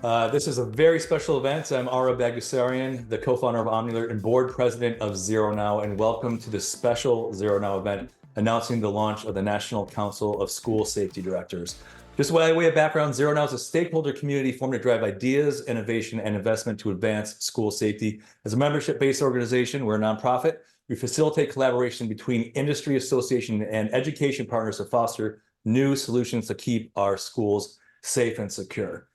This is a very special event. I'm Ara Bagdasarian, the co-founder of OmniAlert and board president of ZeroNow, and welcome to this special ZeroNow event announcing the launch of the National Council of School Safety Directors. Just by way of background, ZeroNow is a stakeholder community formed to drive ideas, innovation, and investment to advance school safety. As a membership-based organization, we're a nonprofit. We facilitate collaboration between industry association and education partners to foster new solutions to keep our schools safe and secure.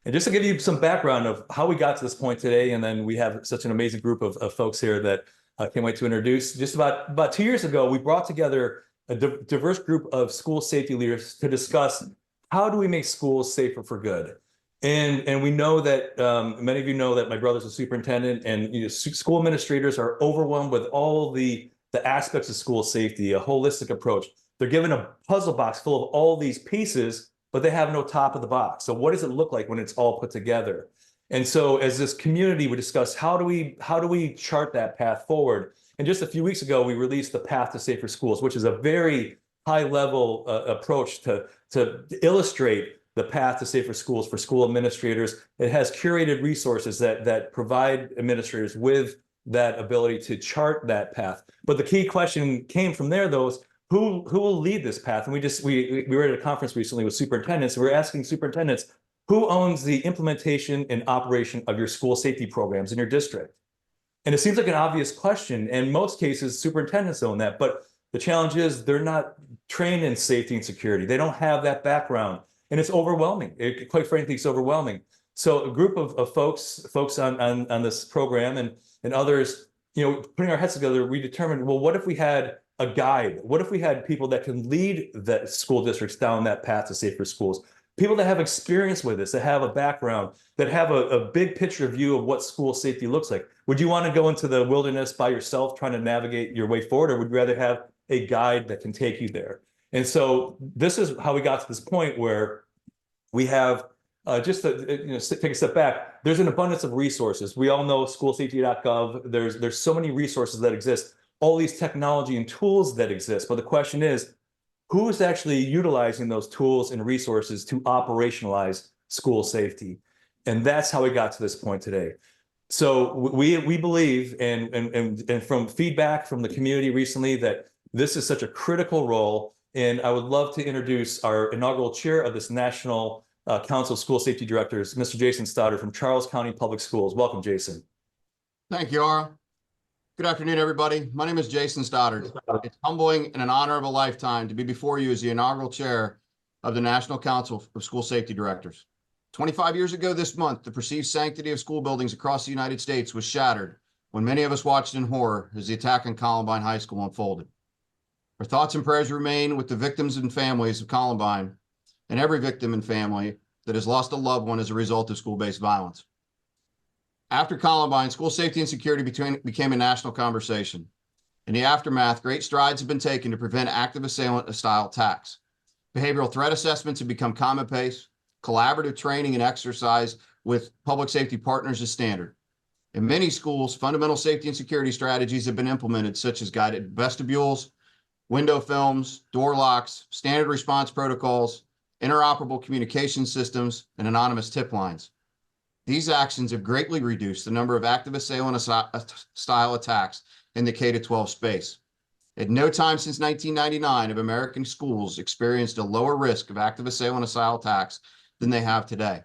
And just to give you some background of how we got to this point today, and then we have such an amazing group of folks here that I can't wait to introduce. Just about 2 years ago, we brought together a diverse group of school safety leaders to discuss how do we make schools safer for good. And we know that many of you know that my brother's a superintendent, and school administrators are overwhelmed with all the aspects of school safety, a holistic approach. They're given a puzzle box full of all these pieces, but they have no top of the box. So what does it look like when it's all put together? And so as this community, we discussed how do we chart that path forward? And just a few weeks ago, we released the Path to Safer Schools, which is a very high level approach to illustrate the path to safer schools for school administrators. It has curated resources that provide administrators with that ability to chart that path. But the key question came from there, though, is who will lead this path? And we were at a conference recently with superintendents, and we were asking superintendents, who owns the implementation and operation of your school safety programs in your district? And it seems like an obvious question. In most cases, superintendents own that, but the challenge is they're not trained in safety and security. They don't have that background, and it's overwhelming. Quite frankly, it's overwhelming. So a group of folks on this program and others, putting our heads together, we determined, well, what if we had a guide? What if we had people that can lead the school districts down that path to safer schools? People that have experience with this, that have a background, that have a big picture view of what school safety looks like. Would you want to go into the wilderness by yourself trying to navigate your way forward, or would you rather have a guide that can take you there? And so this is how we got to this point where we have just to take a step back, there's an abundance of resources. We all know schoolsafety.gov. There's so many resources that exist, all these technology and tools that exist. But the question is, who's actually utilizing those tools and resources to operationalize school safety? And that's how we got to this point today. So we believe, and from feedback from the community recently, that this is such a critical role. And I would love to introduce our inaugural chair of this National Council of School Safety Directors, Mr. Jason Stoddard from Charles County Public Schools. Welcome, Jason. Thank you, Ara. Good afternoon, everybody. My name is Jason Stoddard. It's humbling and an honor of a lifetime to be before you as the inaugural chair of the National Council of School Safety Directors. 25 years ago this month, the perceived sanctity of school buildings across the United States was shattered when many of us watched in horror as the attack on Columbine High School unfolded. Our thoughts and prayers remain with the victims and families of Columbine and every victim and family that has lost a loved one as a result of school-based violence. After Columbine, school safety and security became a national conversation. In the aftermath, great strides have been taken to prevent active assailant-style attacks. Behavioral threat assessments have become commonplace. Collaborative training and exercise with public safety partners is standard. In many schools, fundamental safety and security strategies have been implemented, such as guided vestibules, window films, door locks, standard response protocols, interoperable communication systems, and anonymous tip lines. These actions have greatly reduced the number of active assailant-style attacks in the K-12 space. At no time since 1999 have American schools experienced a lower risk of active assailant-style attacks than they have today.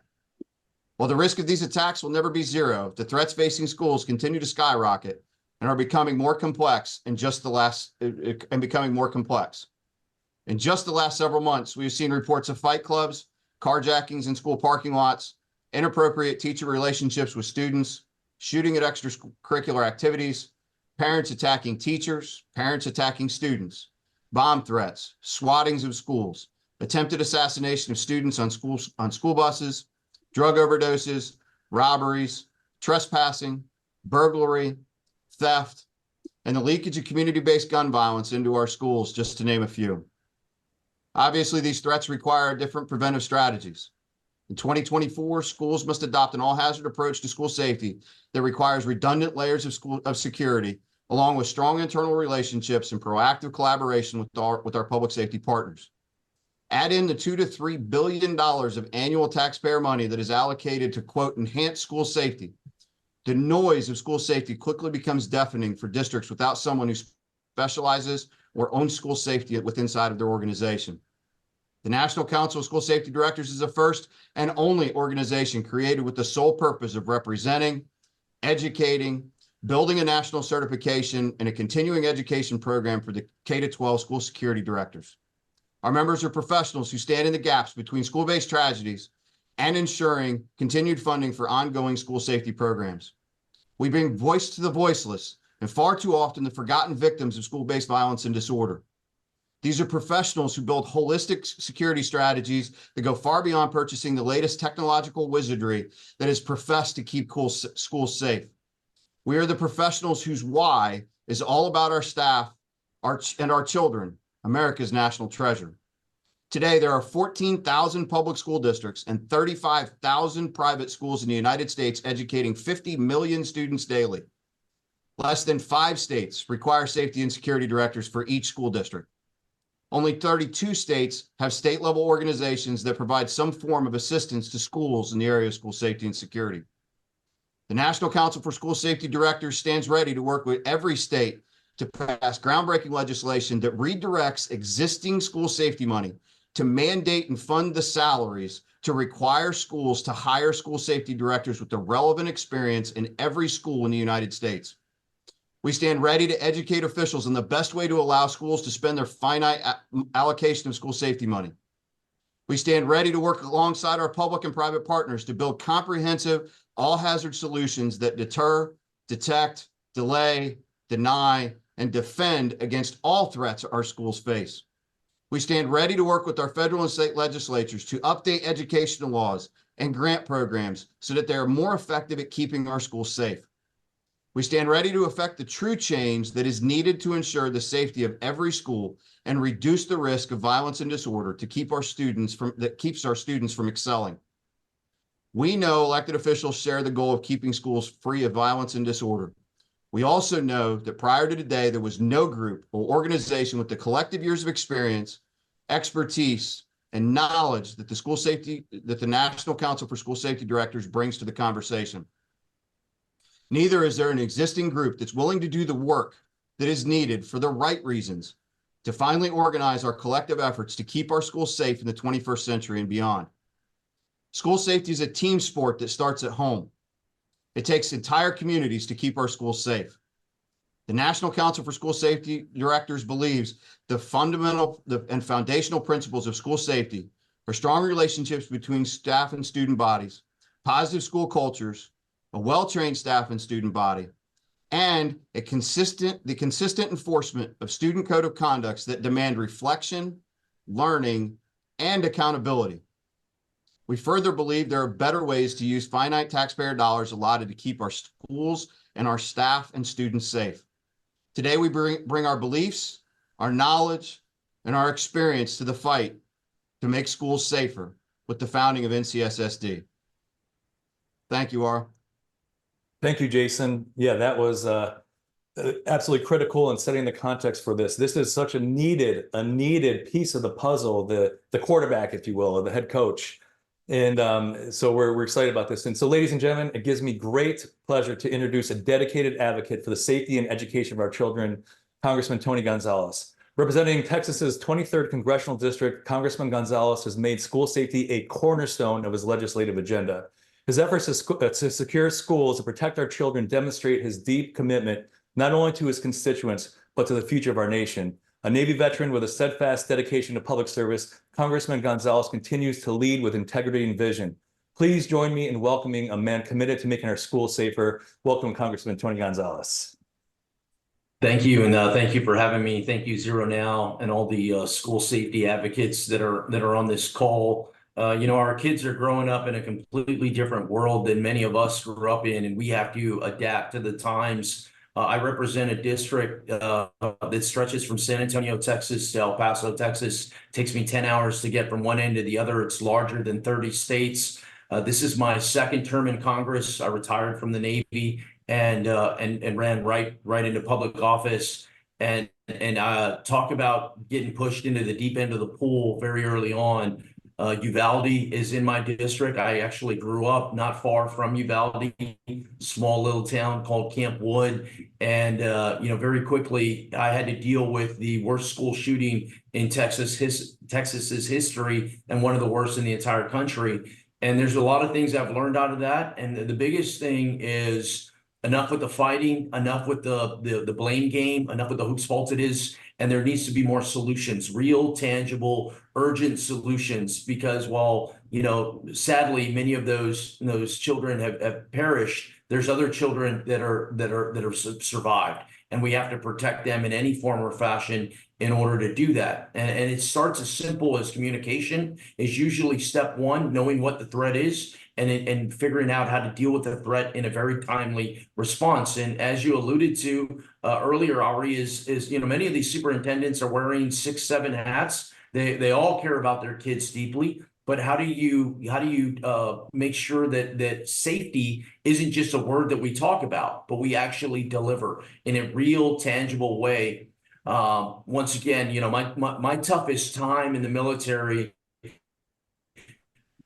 While the risk of these attacks will never be zero, the threats facing schools continue to skyrocket and are becoming more complex in just the last several months, we've seen reports of fight clubs, carjackings in school parking lots, inappropriate teacher relationships with students, shooting at extracurricular activities, parents attacking teachers, parents attacking students, bomb threats, swattings of schools, attempted assassination of students on school buses, drug overdoses, robberies, trespassing, burglary, theft, and the leakage of community-based gun violence into our schools, just to name a few. Obviously, these threats require different preventive strategies. In 2024, schools must adopt an all-hazard approach to school safety that requires redundant layers of security, along with strong internal relationships and proactive collaboration with our public safety partners. Add in the $2 to $3 billion of annual taxpayer money that is allocated to, quote, enhance school safety. The noise of school safety quickly becomes deafening for districts without someone who specializes or owns school safety inside of their organization. The National Council of School Safety Directors is the first and only organization created with the sole purpose of representing, educating, building a national certification, and a continuing education program for the K-12 school security directors. Our members are professionals who stand in the gaps between school-based tragedies and ensuring continued funding for ongoing school safety programs. We bring voice to the voiceless and far too often the forgotten victims of school-based violence and disorder. These are professionals who build holistic security strategies that go far beyond purchasing the latest technological wizardry that is professed to keep schools safe. We are the professionals whose why is all about our staff and our children, America's national treasure. Today, there are 14,000 public school districts and 35,000 private schools in the United States educating 50 million students daily. Less than 5 states require safety and security directors for each school district. Only 32 states have state-level organizations that provide some form of assistance to schools in the area of school safety and security. The National Council for School Safety Directors stands ready to work with every state to pass groundbreaking legislation that redirects existing school safety money to mandate and fund the salaries to require schools to hire school safety directors with the relevant experience in every school in the United States. We stand ready to educate officials on the best way to allow schools to spend their finite allocation of school safety money. We stand ready to work alongside our public and private partners to build comprehensive all-hazard solutions that deter, detect, delay, deny, and defend against all threats our schools face. We stand ready to work with our federal and state legislatures to update educational laws and grant programs so that they are more effective at keeping our schools safe. We stand ready to effect the true change that is needed to ensure the safety of every school and reduce the risk of violence and disorder to keep our students from excelling. We know elected officials share the goal of keeping schools free of violence and disorder. We also know that prior to today, there was no group or organization with the collective years of experience, expertise, and knowledge that the National Council for School Safety Directors brings to the conversation. Neither is there an existing group that's willing to do the work that is needed for the right reasons to finally organize our collective efforts to keep our schools safe in the 21st century and beyond. School safety is a team sport that starts at home. It takes entire communities to keep our schools safe. The National Council for School Safety Directors believes the fundamental and foundational principles of school safety are strong relationships between staff and student bodies, positive school cultures, a well-trained staff and student body, and the consistent enforcement of student code of conducts that demand reflection, learning, and accountability. We further believe there are better ways to use finite taxpayer dollars allotted to keep our schools and our staff and students safe. Today, we bring our beliefs, our knowledge, and our experience to the fight to make schools safer with the founding of NCSSD. Thank you, Ara. Thank you, Jason. Yeah, that was absolutely critical in setting the context for this. This is such a needed piece of the puzzle, the quarterback, if you will, or the head coach. And so we're excited about this. And so, ladies and gentlemen, it gives me great pleasure to introduce a dedicated advocate for the safety and education of our children, Congressman Tony Gonzales. Representing Texas's 23rd Congressional District, Congressman Gonzales has made school safety a cornerstone of his legislative agenda. His efforts to secure schools and protect our children demonstrate his deep commitment not only to his constituents, but to the future of our nation. A Navy veteran with a steadfast dedication to public service, Congressman Gonzales continues to lead with integrity and vision. Please join me in welcoming a man committed to making our schools safer. Welcome, Congressman Tony Gonzales. Thank you, and thank you for having me. Thank you, ZeroNow, and all the school safety advocates that are on this call. Our kids are growing up in a completely different world than many of us grew up in, and we have to adapt to the times. I represent a district that stretches from San Antonio, Texas to El Paso, Texas. It takes me 10 hours to get from one end to the other. It's larger than 30 states. This is my second term in Congress. I retired from the Navy and ran right into public office. And talk about getting pushed into the deep end of the pool very early on. Uvalde is in my district. I actually grew up not far from Uvalde, small little town called Camp Wood. And, very quickly, I had to deal with the worst school shooting in Texas's history, and one of the worst in the entire country. And there's a lot of things I've learned out of that. And the biggest thing is enough with the fighting, enough with the blame game, enough with the whose fault it is. And there needs to be more solutions, real, tangible, urgent solutions, because while, sadly, many of those children have perished, there's other children that are survived, and we have to protect them in any form or fashion in order to do that. And it starts as simple as communication is usually step one, knowing what the threat is, and figuring out how to deal with the threat in a very timely response. And as you alluded to earlier, Ari, is many of these superintendents are wearing 6, 7 hats. They all care about their kids deeply, but how do you make sure that safety isn't just a word that we talk about, but we actually deliver in a real, tangible way? Once again, my toughest time in the military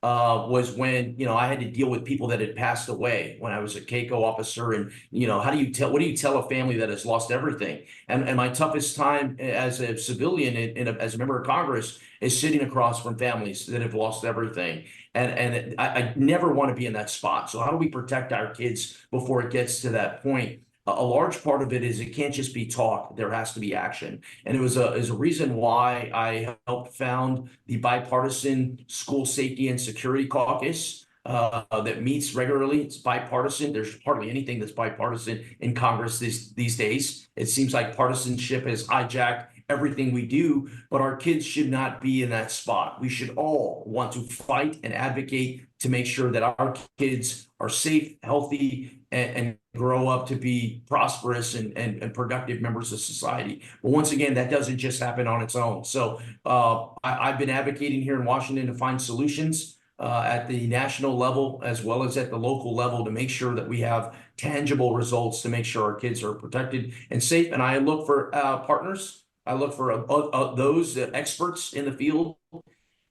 was when, I had to deal with people that had passed away when I was a CACO officer. And, what do you tell a family that has lost everything? And my toughest time as a civilian as a member of Congress is sitting across from families that have lost everything. And I never want to be in that spot. So how do we protect our kids before it gets to that point? A large part of it is it can't just be talk. There has to be action. And it was a reason why I helped found the Bipartisan School Safety and Security Caucus that meets regularly. It's bipartisan. There's hardly anything that's bipartisan in Congress these days. It seems like partisanship has hijacked everything we do, but our kids should not be in that spot. We should all want to fight and advocate to make sure that our kids are safe, healthy, and grow up to be prosperous and productive members of society. But once again, that doesn't just happen on its own. So I've been advocating here in Washington to find solutions at the national level as well as at the local level to make sure that we have tangible results to make sure our kids are protected and safe. And I look for partners. I look for those experts in the field,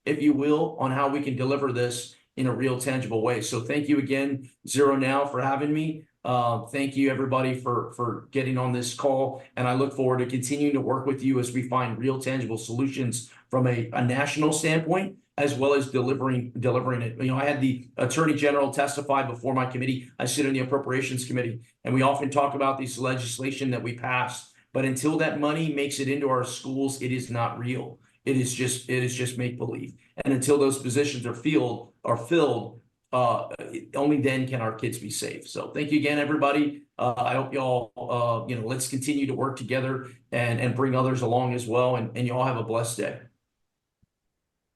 if you will, on how we can deliver this in a real tangible way. So thank you again, ZeroNow, for having me. Thank you, everybody, for getting on this call. And I look forward to continuing to work with you as we find real tangible solutions from a national standpoint, as well as delivering it. I had the Attorney General testify before my committee. I sit in the Appropriations Committee, and we often talk about this legislation that we passed. But until that money makes it into our schools, it is not real. It is just make-believe. And until those positions are filled, only then can our kids be safe. So thank you again, everybody. I hope y'all, let's continue to work together and bring others along as well. And y'all have a blessed day.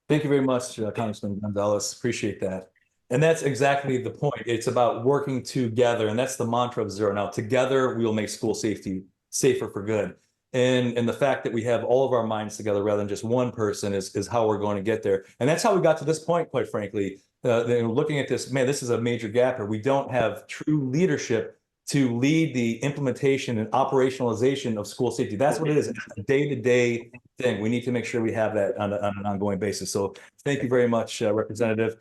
Thank you very much, Congressman Gonzales. Appreciate that. And that's exactly the point. It's about working together. And that's the mantra of ZeroNow. Together, we will make school safety safer for good. And the fact that we have all of our minds together rather than just one person is how we're going to get there. And that's how we got to this point, quite frankly. Looking at this, man, this is a major gap here. We don't have true leadership to lead the implementation and operationalization of school safety. That's what it is. It's a day-to-day thing. We need to make sure we have that on an ongoing basis. So thank you very much, Representative.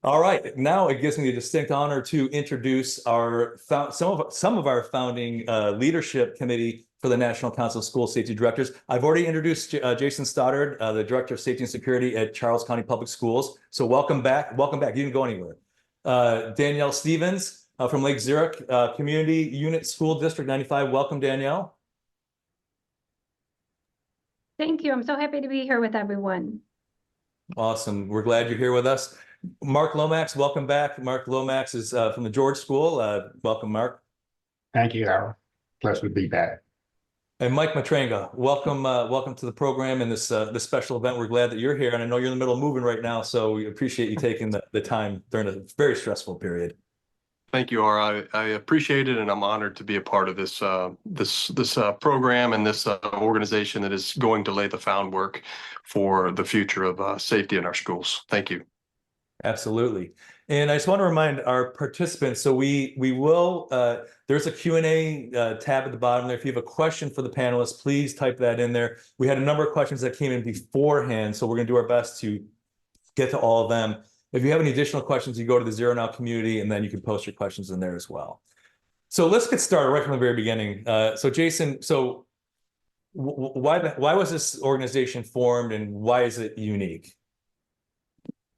All right, now it gives me the distinct honor to introduce some of our founding leadership committee for the National Council of School Safety Directors. I've already introduced Jason Stoddard, the Director of Safety and Security at Charles County Public Schools. So welcome back. Welcome back. You didn't go anywhere. Danielle Stevens from Lake Zurich Community Unit School District 95. Welcome, Danielle. Thank you. I'm so happy to be here with everyone. Awesome. We're glad you're here with us. Mark Lomax, welcome back. Mark Lomax is from the George School. Welcome, Mark. Thank you, Ara. Pleasure to be back. And Mike Matranga, welcome to the program and this special event. We're glad that you're here, and I know you're in the middle of moving right now, so we appreciate you taking the time during a very stressful period. Thank you, Ara. I appreciate it, and I'm honored to be a part of this program and this organization that is going to lay the groundwork for the future of safety in our schools. Thank you. Absolutely. And I just want to remind our participants, so we will, there's a Q&A tab at the bottom there. If you have a question for the panelists, please type that in there. We had a number of questions that came in beforehand, so we're going to do our best to get to all of them. If you have any additional questions, you go to the ZeroNow community, and then you can post your questions in there as well. So let's get started right from the very beginning. So Jason, so why was this organization formed, and why is it unique?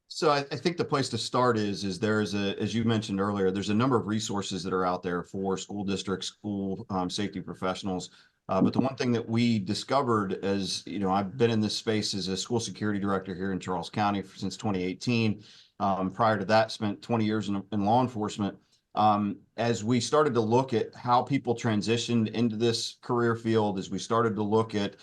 So I think the place to start is there's as you mentioned earlier, there's a number of resources that are out there for school districts, school safety professionals. But the one thing that we discovered, as you know, I've been in this space as a school security director here in Charles County since 2018. Prior to that, spent 20 years in law enforcement. As we started to look at how people transitioned into this career field, as we started to look at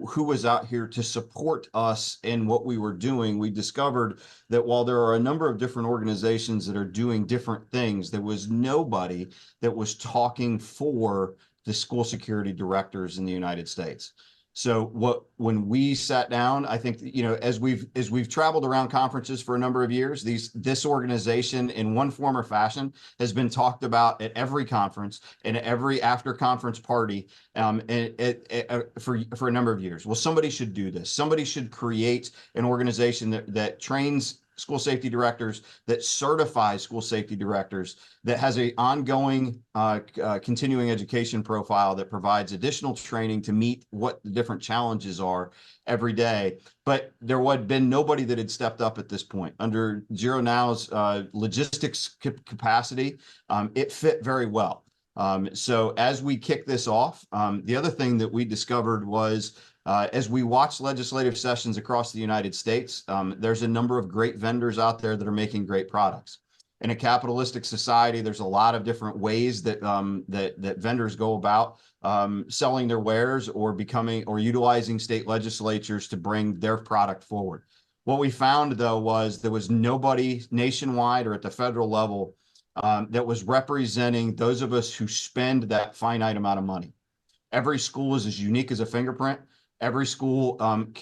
who was out here to support us in what we were doing, we discovered that while there are a number of different organizations that are doing different things, there was nobody that was talking for the school security directors in the United States. So when we sat down, I think, you know, as we've traveled around conferences for a number of years, this organization in one form or fashion has been talked about at every conference and every after conference party for a number of years. Well, somebody should do this. Somebody should create an organization that trains school safety directors, that certifies school safety directors, that has an ongoing continuing education profile that provides additional training to meet what the different challenges are every day. But there had been nobody that had stepped up at this point. Under ZeroNow's logistics capacity, it fit very well. So as we kick this off, the other thing that we discovered was as we watch legislative sessions across the United States, there's a number of great vendors out there that are making great products. In a capitalistic society, there's a lot of different ways that that vendors go about selling their wares or utilizing state legislatures to bring their product forward. What we found, though, was there was nobody nationwide or at the federal level that was representing those of us who spend that finite amount of money. Every school is as unique as a fingerprint. Every school,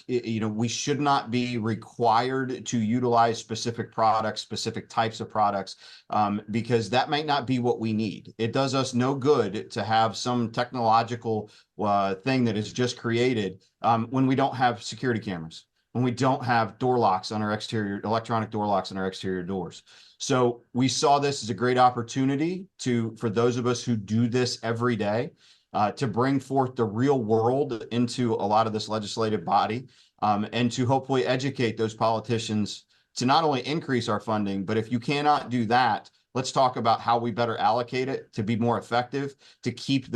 you know, we should not be required to utilize specific products, specific types of products, because that might not be what we need. It does us no good to have some technological thing that is just created when we don't have security cameras, when we don't have door locks on our exterior, electronic door locks on our exterior doors. So we saw this as a great opportunity for those of us who do this every day, to bring forth the real world into a lot of this legislative body, and to hopefully educate those politicians to not only increase our funding, but if you cannot do that, let's talk about how we better allocate it to be more effective, to keep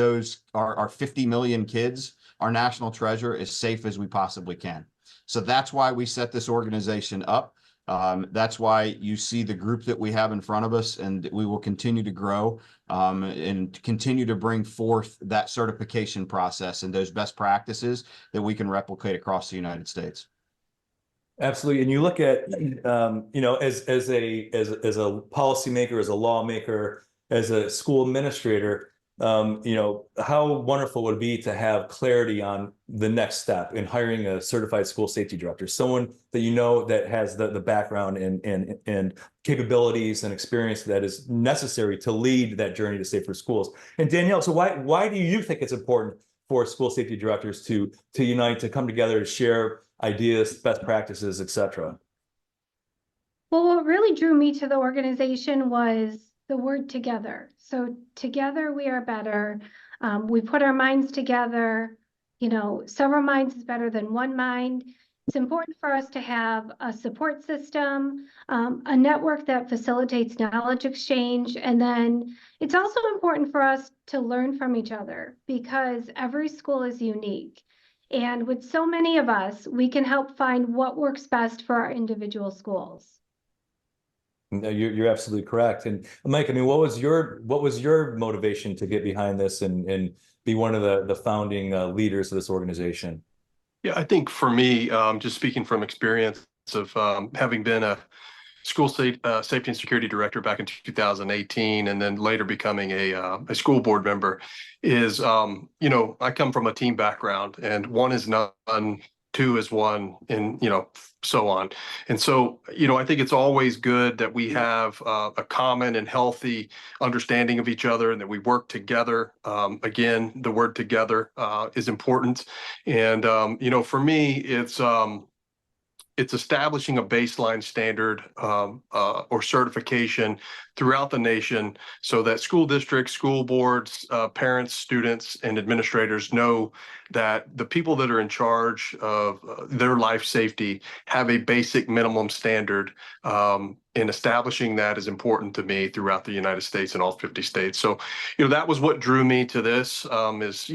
our 50 million kids, our national treasure, as safe as we possibly can. So that's why we set this organization up. That's why you see the group that we have in front of us, and we will continue to grow and continue to bring forth that certification process and those best practices that we can replicate across the United States. Absolutely. And you look at, you know, as a policymaker, as a lawmaker, as a school administrator, you know, how wonderful would it be to have clarity on the next step in hiring a certified school safety director, someone that you know that has the background and capabilities and experience that is necessary to lead that journey to safer schools. And Danielle, so why do you think it's important for school safety directors to unite, to come together, to share ideas, best practices, et cetera? Well, what really drew me to the organization was the word together. So together we are better. We put our minds together. You know, several minds is better than one mind. It's important for us to have a support system, a network that facilitates knowledge exchange. And then it's also important for us to learn from each other because every school is unique. And with so many of us, we can help find what works best for our individual schools. No, you're absolutely correct. And Mike, I mean, what was your motivation to get behind this and be one of the founding leaders of this organization? Yeah, I think for me, just speaking from experience of having been a school safety and security director back in 2018, and then later becoming a school board member, is you know, I come from a team background, and one is none two is one, and so on. And so, I think it's always good that we have a common and healthy understanding of each other and that we work together. Again, the word together is important. And, for me, it's establishing a baseline standard or certification throughout the nation so that school districts, school boards, parents, students, and administrators know that the people that are in charge of their life safety have a basic minimum standard. And establishing that is important to me throughout the United States and all 50 states. So, that was what drew me to this is,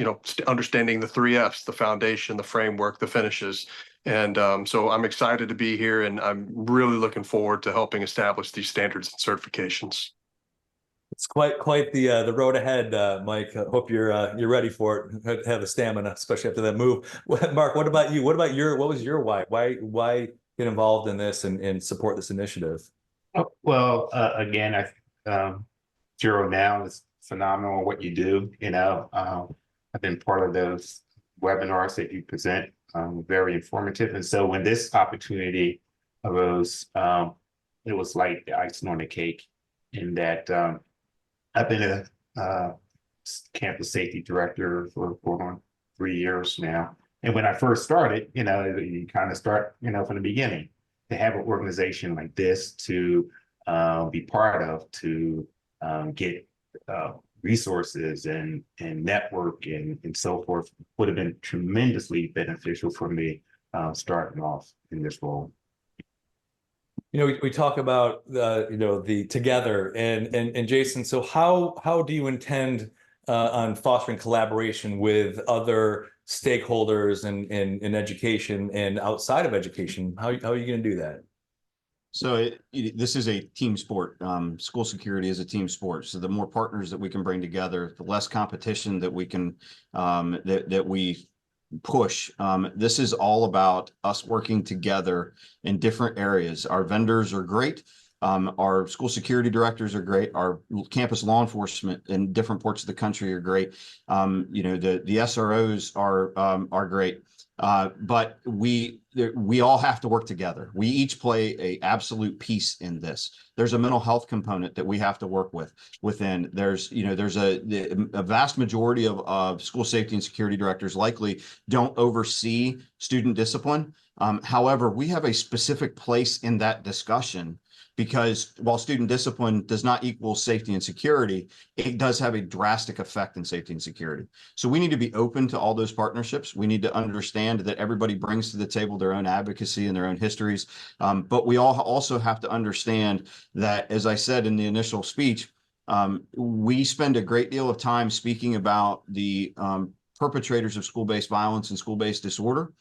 understanding the 3 F's, the foundation, the framework, the finishes. And so I'm excited to be here, and I'm really looking forward to helping establish these standards and certifications. It's quite the road ahead, Mike. I hope you're ready for it. Have the stamina, especially after that move. Mark, what about you? What was your why? Why get involved in this and support this initiative? Well, again, ZeroNow is phenomenal what you do. I've been part of those webinars that you present, very informative. And so when this opportunity arose, it was like the icing on the cake in that I've been a campus safety director for going on 3 years now. And when I first started, you kind of start, from the beginning. To have an organization like this to be part of, to get resources and network and so forth would have been tremendously beneficial for me starting off in this role. We talk about the together and Jason. So how do you intend on fostering collaboration with other stakeholders in education and outside of education? How are you going to do that? So this is a team sport. School security is a team sport. So the more partners that we can bring together, the less competition that we can that we push. This is all about us working together in different areas. Our vendors are great. Our school security directors are great. Our campus law enforcement in different parts of the country are great. The SROs are great. But we all have to work together. We each play a absolute piece in this. There's a mental health component that we have to work within. There's a vast majority of school safety and security directors likely don't oversee student discipline. However, we have a specific place in that discussion, because while student discipline does not equal safety and security, it does have a drastic effect in safety and security. So we need to be open to all those partnerships. We need to understand that everybody brings to the table their own advocacy and their own histories. But we all also have to understand that, as I said in the initial speech, we spend a great deal of time speaking about the perpetrators of school-based violence and school-based disorder.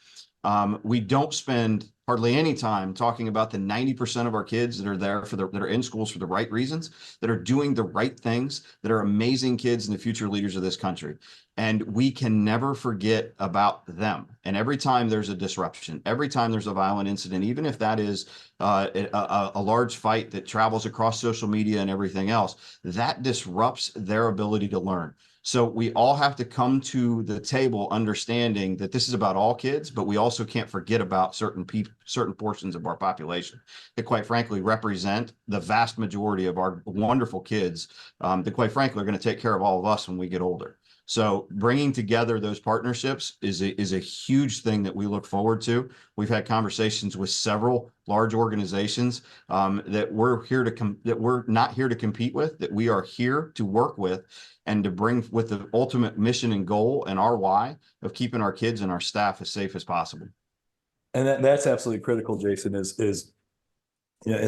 We don't spend hardly any time talking about the 90% of our kids that are there that are in schools for the right reasons, that are doing the right things, that are amazing kids and the future leaders of this country. And we can never forget about them. And every time there's a disruption, every time there's a violent incident, even if that is a large fight that travels across social media and everything else, that disrupts their ability to learn. So we all have to come to the table understanding that this is about all kids, but we also can't forget about certain portions of our population that, quite frankly, represent the vast majority of our wonderful kids that, quite frankly, are going to take care of all of us when we get older. So bringing together those partnerships is a huge thing that we look forward to. We've had conversations with several large organizations that we're not here to compete with, that we are here to work with and to bring with the ultimate mission and goal and our why of keeping our kids and our staff as safe as possible. And that's absolutely critical, Jason, is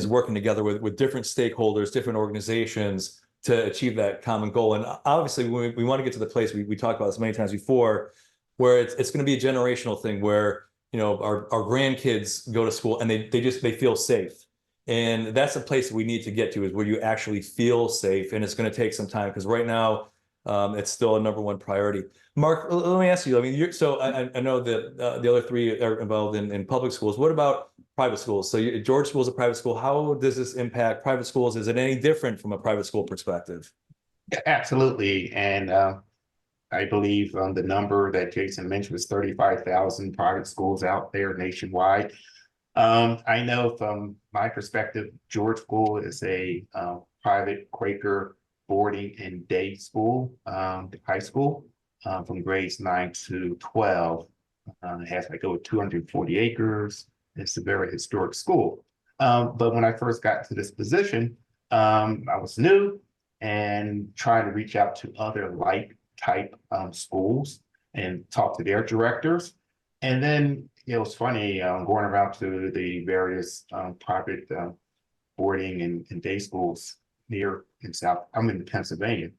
working together with different stakeholders, different organizations to achieve that common goal. And obviously, we want to get to the place we talked about this many times before, where it's going to be a generational thing where our grandkids go to school and they feel safe. And that's the place that we need to get to, is where you actually feel safe. And it's going to take some time, because right now it's still a #1 priority. Mark, let me ask you, I know that the other 3 are involved in public schools. What about private schools? So George School is a private school. How does this impact private schools? Is it any different from a private school perspective? Yeah, absolutely. And I believe the number that Jason mentioned was 35,000 private schools out there nationwide. I know from my perspective, George School is a private Quaker boarding and day school, high school, from grades 9 to 12. It has like over 240 acres. It's a very historic school. But when I first got to this position, I was new and trying to reach out to other like type schools and talk to their directors. And then it was funny going around to the various private boarding and day schools near in South. I'm in Pennsylvania.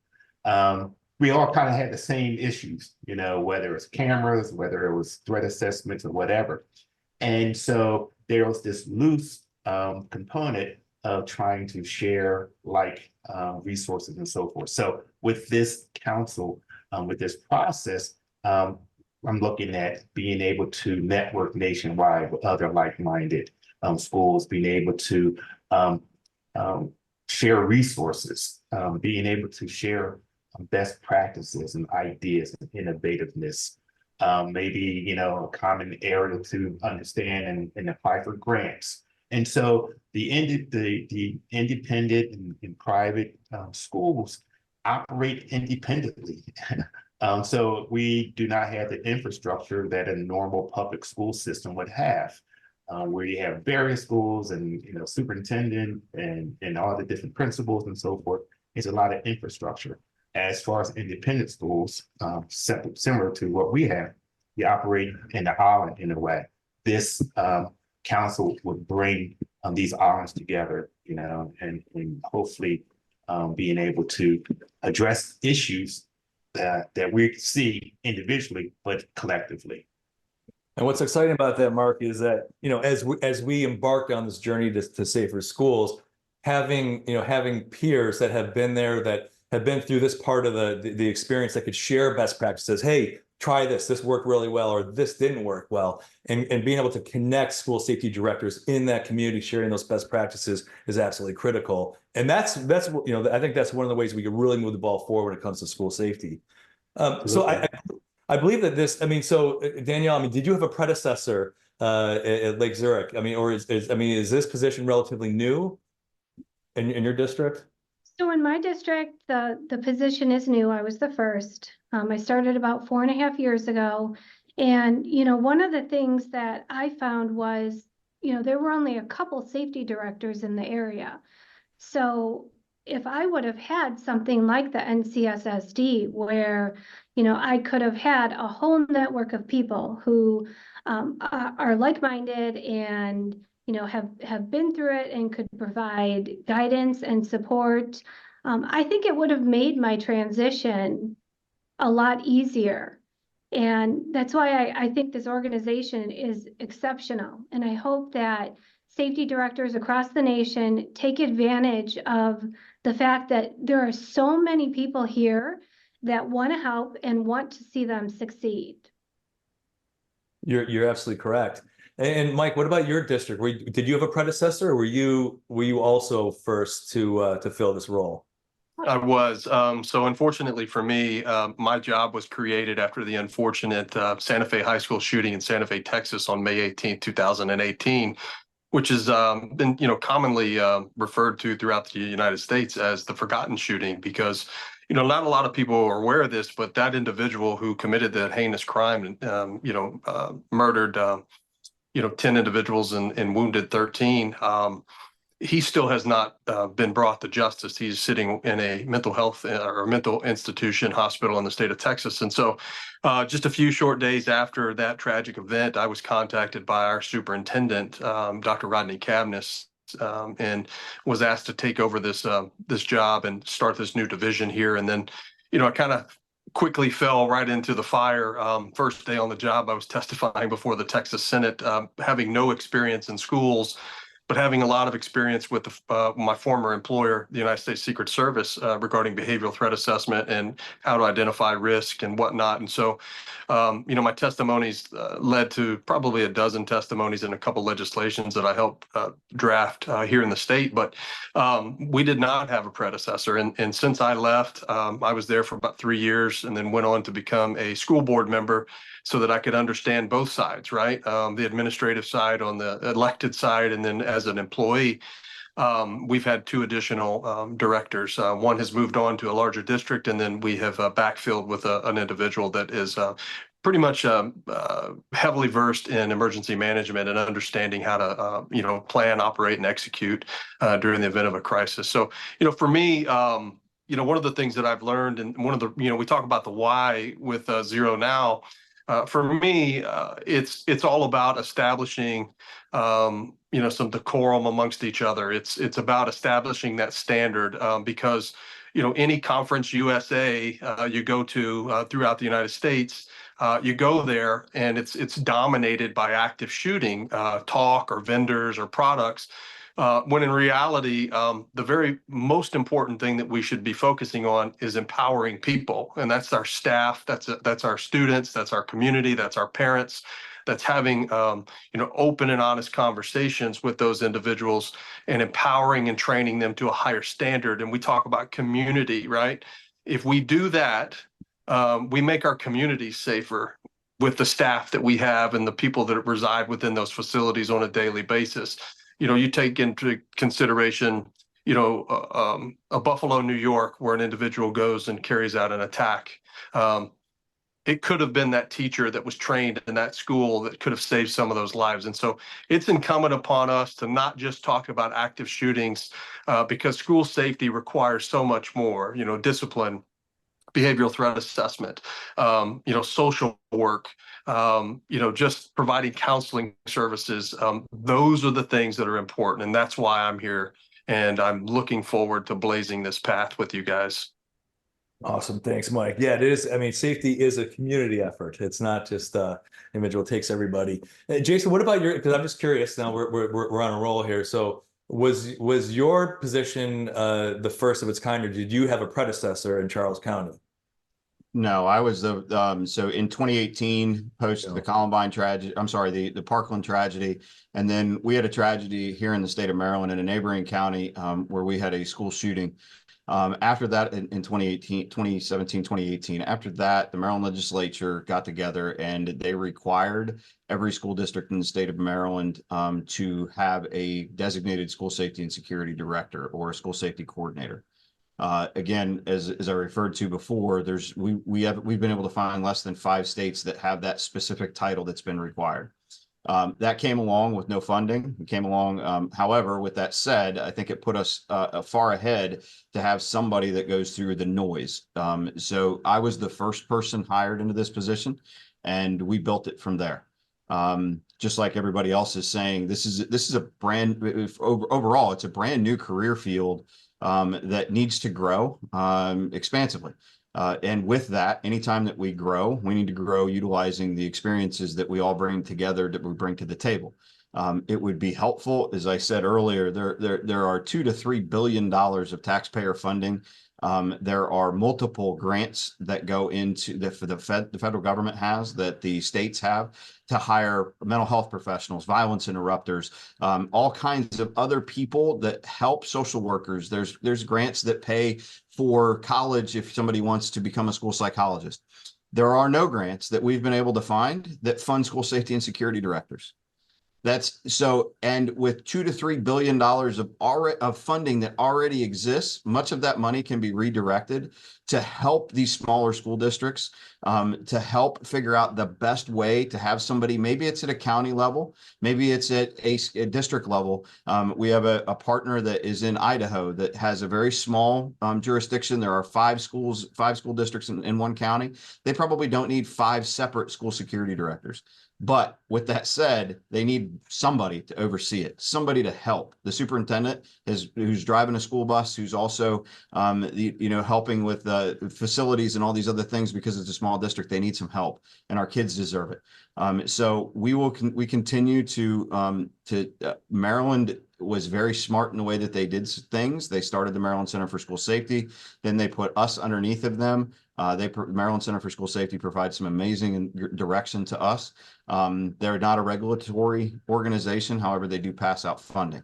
We all kind of had the same issues, you know, whether it's cameras, whether it was threat assessments or whatever. And so there was this loose component of trying to share like resources and so forth. So with this council, with this process, I'm looking at being able to network nationwide with other like-minded schools, being able to share resources, being able to share best practices and ideas and innovativeness, maybe, you know, a common area to understand and apply for grants. And so the independent and private schools operate independently. So we do not have the infrastructure that a normal public school system would have, where you have various schools and, you know, superintendent and all the different principals and so forth. It's a lot of infrastructure. As far as independent schools, similar to what we have, you operate in the island in a way. This council would bring these islands together, you know, and hopefully being able to address issues that we see individually, but collectively. And what's exciting about that, Mark, is that, you know, as we embarked on this journey to safer schools, having peers that have been there, that have been through this part of the experience, that could share best practices. Hey, try this worked really well, or this didn't work well. And being able to connect school safety directors in that community, sharing those best practices is absolutely critical. And that's, you know, I think that's one of the ways we can really move the ball forward when it comes to school safety. So I believe that this, I mean, so Danielle, I mean, did you have a predecessor at Lake Zurich? I mean, or is this position relatively new in your district? So in my district, the position is new. I was the first. I started about 4.5 years ago. And, you know, one of the things that I found was, you know, there were only a couple safety directors in the area. So if I would have had something like the NCSSD, where, you know, I could have had a whole network of people who are like-minded and, you know, have been through it and could provide guidance and support, I think it would have made my transition a lot easier. And that's why I think this organization is exceptional. And I hope that safety directors across the nation take advantage of the fact that there are so many people here that want to help and want to see them succeed. You're absolutely correct. And Mike, what about your district? Did you have a predecessor, or were you also first to fill this role? I was. So unfortunately for me, my job was created after the unfortunate Santa Fe High School shooting in Santa Fe, Texas on May 18, 2018, which has been, you know, commonly referred to throughout the United States as the forgotten shooting, because, you know, not a lot of people are aware of this, but that individual who committed that heinous crime and, you know, murdered, you know, 10 individuals and wounded 13, he still has not been brought to justice. He's sitting in a mental health or mental institution hospital in the state of Texas. And so just a few short days after that tragic event, I was contacted by our superintendent, Dr. Rodney Cavness, and was asked to take over this job and start this new division here. And then, you know, I kind of quickly fell right into the fire. First day on the job, I was testifying before the Texas Senate, having no experience in schools, but having a lot of experience with my former employer, the United States Secret Service, regarding behavioral threat assessment and how to identify risk and whatnot. And so, my testimonies led to probably a dozen testimonies and a couple legislations that I helped draft here in the state. But we did not have a predecessor. And since I left, I was there for about 3 years and then went on to become a school board member so that I could understand both sides, right? The administrative side on the elected side, and then as an employee. We've had 2 additional directors. One has moved on to a larger district, and then we have backfilled with an individual that is pretty much heavily versed in emergency management and understanding how to, plan, operate, and execute during the event of a crisis. So, for me, one of the things that I've learned, and one of the, we talk about the why with ZeroNow. For me, it's all about establishing, some decorum amongst each other. It's about establishing that standard because, any conference USA you go to throughout the United States, you go there and it's dominated by active shooting talk or vendors or products. When in reality, the very most important thing that we should be focusing on is empowering people. And that's our staff, that's our students, that's our community, that's our parents, that's having, open and honest conversations with those individuals and empowering and training them to a higher standard. And we talk about community, right? If we do that, we make our communities safer with the staff that we have and the people that reside within those facilities on a daily basis. You take into consideration, a Buffalo, New York, where an individual goes and carries out an attack. It could have been that teacher that was trained in that school that could have saved some of those lives. And so it's incumbent upon us to not just talk about active shootings because school safety requires so much more, discipline, behavioral threat assessment, social work, just providing counseling services. Those are the things that are important. And that's why I'm here. And I'm looking forward to blazing this path with you guys. Awesome. Thanks, Mike. Yeah, it is. I mean, safety is a community effort. It's not just individual, it takes everybody. Jason, what about because I'm just curious now, we're on a roll here. So was your position the first of its kind, or did you have a predecessor in Charles County? No, I was so in 2018, post the Columbine tragedy, the Parkland tragedy. And then we had a tragedy here in the state of Maryland in a neighboring county where we had a school shooting. After that, in 2017, 2018, after that, the Maryland legislature got together and they required every school district in the state of Maryland to have a designated school safety and security director or a school safety coordinator. Again, as I referred to before, we've been able to find less than 5 states that have that specific title that's been required. That came along with no funding. It came along. However, with that said, I think it put us far ahead to have somebody that goes through the noise. So I was the first person hired into this position, and we built it from there. Just like everybody else is saying, this is a overall, it's a brand new career field that needs to grow expansively. And with that, anytime that we grow, we need to grow utilizing the experiences that we all bring together, that we bring to the table. It would be helpful, as I said earlier, there are $2 to $3 billion of taxpayer funding. There are multiple grants that go into the federal government has, that the states have, to hire mental health professionals, violence interrupters, all kinds of other people that help social workers. There's grants that pay for college if somebody wants to become a school psychologist. There are no grants that we've been able to find that fund school safety and security directors. That's so, and with $2 to $3 billion of funding that already exists, much of that money can be redirected to help these smaller school districts, to help figure out the best way to have somebody. Maybe it's at a county level, maybe it's at a district level. We have a partner that is in Idaho that has a very small jurisdiction. There are 5 school districts in one county. They probably don't need 5 separate school security directors. But with that said, they need somebody to oversee it, somebody to help. The superintendent who's driving a school bus, who's also, helping with facilities and all these other things, because it's a small district. They need some help, and our kids deserve it. So we continue to Maryland was very smart in the way that they did things. They started the Maryland Center for School Safety. Then they put us underneath of them. Maryland Center for School Safety provides some amazing direction to us. They're not a regulatory organization. However, they do pass out funding.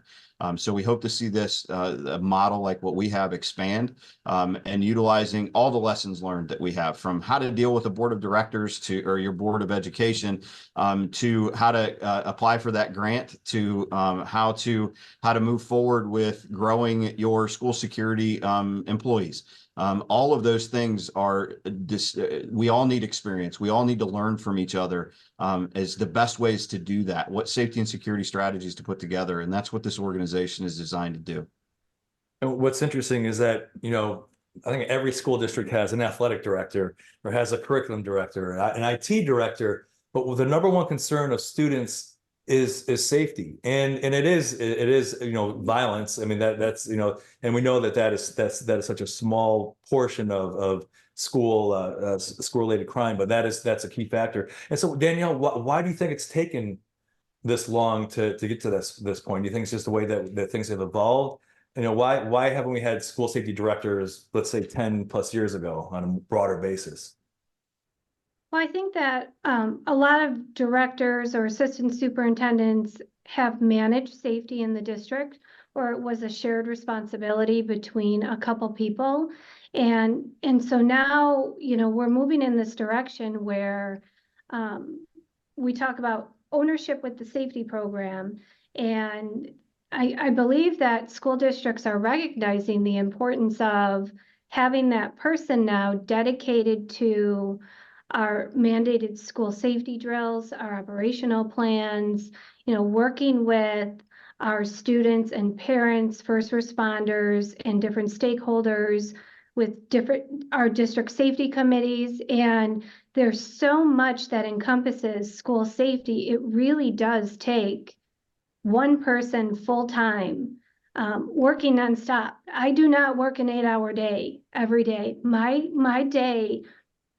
So we hope to see this model like what we have expand, and utilizing all the lessons learned that we have, from how to deal with a board of directors or your board of education, to how to apply for that grant, to how to move forward with growing your school security employees. All of those things are we all need experience. We all need to learn from each other as the best ways to do that, what safety and security strategies to put together. And that's what this organization is designed to do. And what's interesting is that, I think every school district has an athletic director or has a curriculum director, an IT director, but the number one concern of students is safety. And it is violence. I mean, that's and we know that is such a small portion of school related crime, but that's a key factor. And so, Danielle, why do you think it's taken this long to get to this point? Do you think it's just the way that things have evolved? Why haven't we had school safety directors, let's say 10 plus years ago, on a broader basis? Well, I think that a lot of directors or assistant superintendents have managed safety in the district, or it was a shared responsibility between a couple people. And so now, we're moving in this direction where we talk about ownership with the safety program. And I believe that school districts are recognizing the importance of having that person now dedicated to our mandated school safety drills, our operational plans, working with our students and parents, first responders, and different stakeholders with our district safety committees. And there's so much that encompasses school safety. It really does take one person full-time, working nonstop. I do not work an 8-hour day every day. My day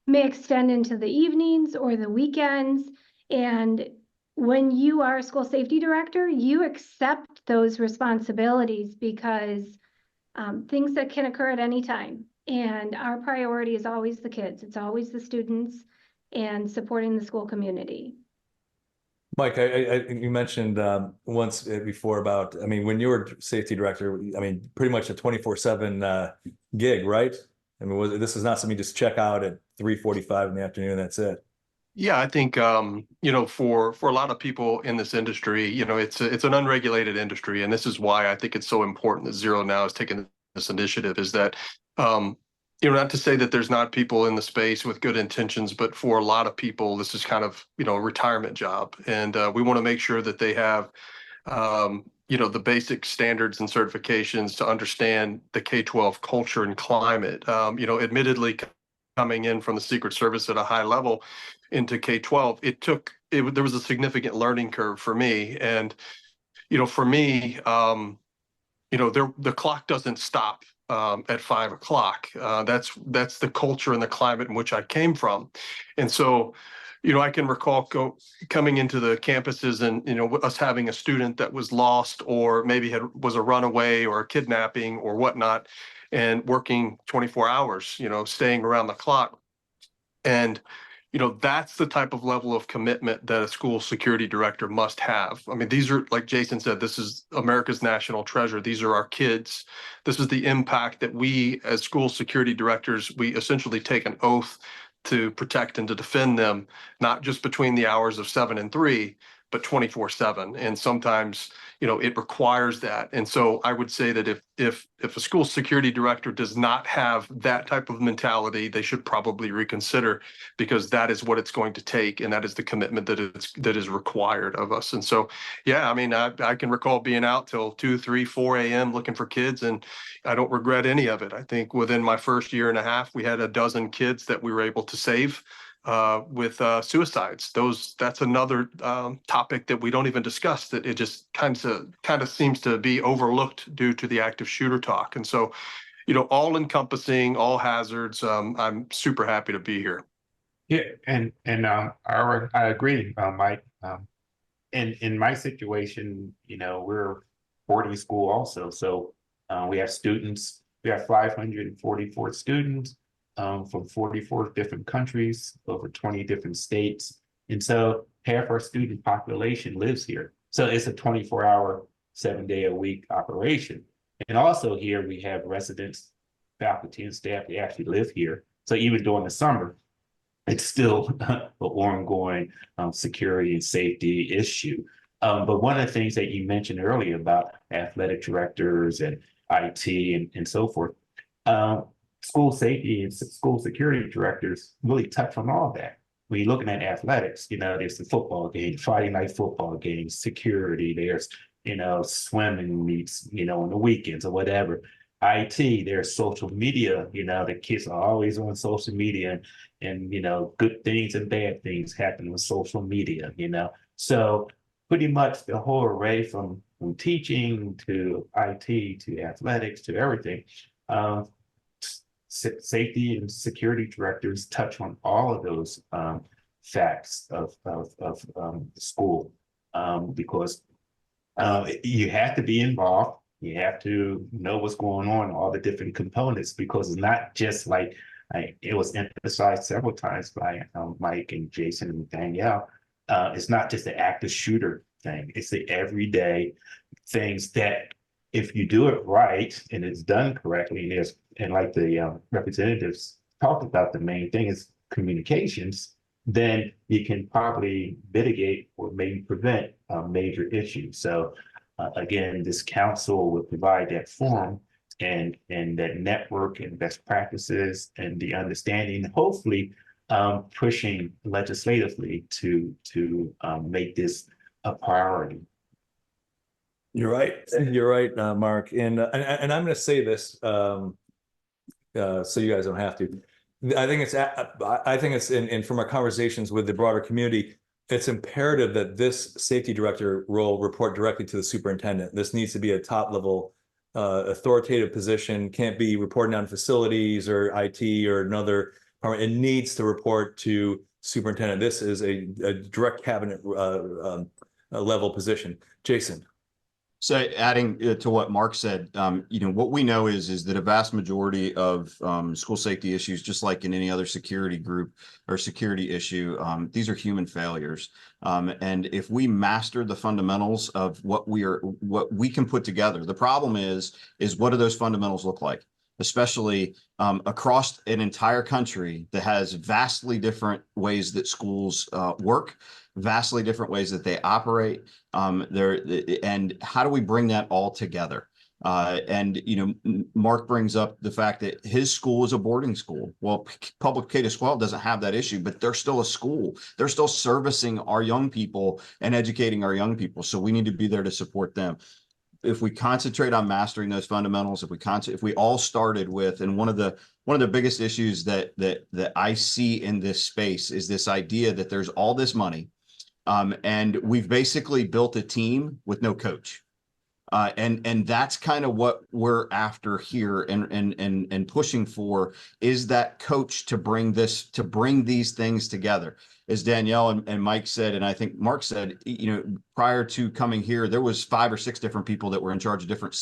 may extend into the evenings or the weekends. And when you are a school safety director, you accept those responsibilities because things that can occur at any time. And our priority is always the kids. It's always the students and supporting the school community. Mike, you mentioned once before about, when you were safety director, pretty much a 24/7 gig, right? This is not something you just check out at 3:45 in the afternoon. That's it. Yeah, I think for a lot of people in this industry, it's an unregulated industry, and this is why I think it's so important that ZeroNow has taken this initiative. Is that not to say that there's not people in the space with good intentions, but for a lot of people, this is kind of a retirement job, and we want to make sure that they have the basic standards and certifications to understand the K-12 culture and climate. Admittedly, coming in from the Secret Service at a high level into K-12, there was a significant learning curve for me. And, for me, the clock doesn't stop at 5 o'clock. That's the culture and the climate in which I came from. And so, I can recall coming into the campuses and, us having a student that was lost or maybe was a runaway or a kidnapping or whatnot, and working 24 hours, staying around the clock. And, that's the type of level of commitment that a school security director must have. These are, like Jason said, this is America's national treasure. These are our kids. This is the impact that we, as school security directors, we essentially take an oath to protect and to defend them, not just between the hours of 7 and 3, but 24/7. And sometimes, it requires that. And so I would say that if a school security director does not have that type of mentality, they should probably reconsider, because that is what it's going to take, and that is the commitment that is required of us. And so, yeah, I can recall being out till 2, 3, 4 a.m. looking for kids, and I don't regret any of it. I think within my first year and a half, we had a dozen kids that we were able to save with suicides. That's another topic that we don't even discuss, that it just kind of seems to be overlooked due to the active shooter talk. And so, all encompassing, all hazards. I'm super happy to be here. Yeah, and I agree, Mike. In my situation, we're boarding school also. So we have 544 students from 44 different countries, over 20 different states. And so half our student population lives here. So it's a 24-hour, 7-day-a-week operation. And also here we have residents, faculty, and staff that actually live here. So even during the summer, it's still an ongoing security and safety issue. But one of the things that you mentioned earlier about athletic directors and IT and so forth, school safety and school security directors really touch on all that. When you're looking at athletics, there's the football game, Friday night football games, security, there's, swimming meets, on the weekends or whatever. IT, there's social media, the kids are always on social media and good things and bad things happen with social media, So pretty much the whole array from teaching to IT to athletics to everything. Safety and security directors touch on all of those facts of the school because you have to be involved. You have to know what's going on, all the different components, because it's not just like it was emphasized several times by Mike and Jason and Danielle. It's not just the active shooter thing. It's the everyday things that if you do it right and it's done correctly, and like the representatives talked about, the main thing is communications, then you can probably mitigate or maybe prevent major issues. So again, this council will provide that forum and that network and best practices and the understanding, hopefully pushing legislatively to make this a priority. You're right, Mark. And I'm going to say this so you guys don't have to. I think it's in from our conversations with the broader community, it's imperative that this safety director role report directly to the superintendent. This needs to be a top level authoritative position, can't be reporting on facilities or IT or another department. It needs to report to superintendent. This is a direct cabinet level position. Jason. So adding to what Mark said, what we know is that a vast majority of school safety issues, just like in any other security group or security issue, these are human failures. And if we master the fundamentals of what we can put together, the problem is what do those fundamentals look like? Especially across an entire country that has vastly different ways that schools work, vastly different ways that they operate. And how do we bring that all together? Mark brings up the fact that his school is a boarding school. Well, public K-12 doesn't have that issue, but they're still a school. They're still servicing our young people and educating our young people. So we need to be there to support them. If we concentrate on mastering those fundamentals, if we all started with, and one of the biggest issues that I see in this space is this idea that there's all this money, and we've basically built a team with no coach. And that's kind of what we're after here and pushing for, is that coach to bring these things together. As Danielle and Mike said, and I think Mark said, prior to coming here, there was 5 or 6 different people that were in charge of different